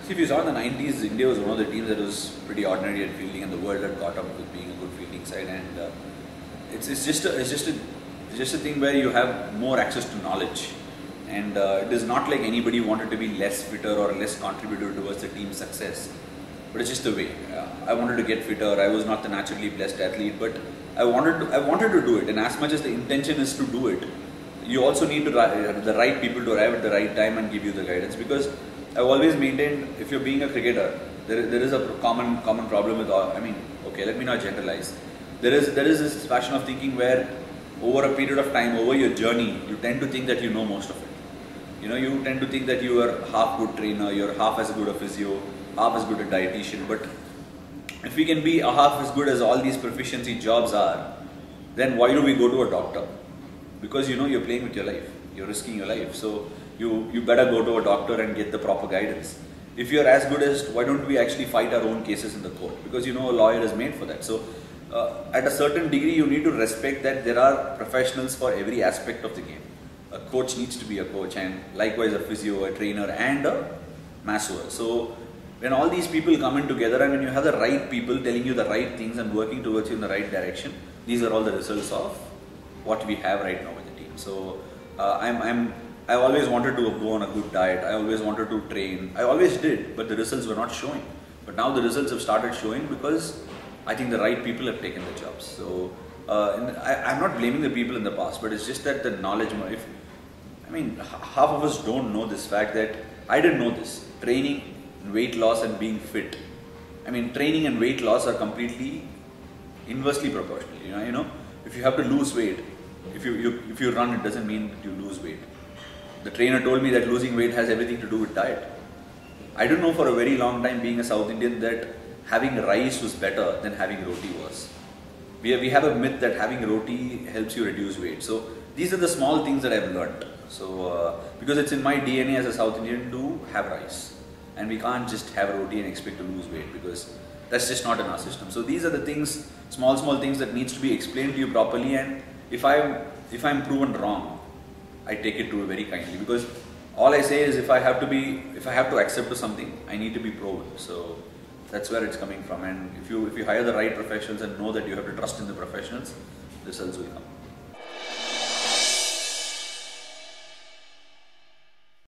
See, if you saw in the 90s, India was one of the teams that was pretty ordinary at fielding, and the world had caught up with being a good fielding side. And it's just a thing where you have more access to knowledge, and it is not like anybody wanted to be less fitter or less contributor towards the team's success. But it's just the way. I wanted to get fitter. I was not the naturally blessed athlete, but I wanted to do it. And as much as the intention is to do it, you also need to the right people to arrive at the right time and give you the guidance. Because I've always maintained, if you're being a cricketer, there is a common problem with all. I mean, okay, let me not generalize. There is this fashion of thinking where over a period of time, over your journey, you tend to think that you know most of it. You tend to think that you are half good trainer, you're half as good a physio, half as good a dietitian. But if we can be a half as good as all these proficiency jobs are, then why do we go to a doctor? Because you're playing with your life, you're risking your life. So you better go to a doctor and get the proper guidance. If you're as good as, why don't we actually fight our own cases in the court? Because a lawyer is made for that. So at a certain degree, you need to respect that there are professionals for every aspect of the game. A coach needs to be a coach, and likewise a physio, a trainer, and a masseur. So when all these people come in together, and when you have the right people telling you the right things and working towards you in the right direction, these are all the results of what we have right now with the team. So I always wanted to go on a good diet. I always wanted to train. I always did, but the results were not showing. But now the results have started showing because I think the right people have taken the jobs. So I'm not blaming the people in the past, but it's just that the knowledge. Half of us don't know this fact that I didn't know this. Training, weight loss, and being fit. Training and weight loss are completely inversely proportional. If you have to lose weight, if you run, it doesn't mean that you lose weight. The trainer told me that losing weight has everything to do with diet. I didn't know for a very long time, being a South Indian, that having rice was better than having roti was. We have a myth that having roti helps you reduce weight. So these are the small things that I've learned. So because it's in my DNA as a South Indian to have rice, and we can't just have roti and expect to lose weight, because that's just not in our system. So these are the things, small things that needs to be explained to you properly. And if I'm proven wrong, I take it to very kindly, because all I say is if I have to accept to something, I need to be proven. So that's where it's coming from. And if you hire the right professionals and know that you have to trust in the professionals, results will come.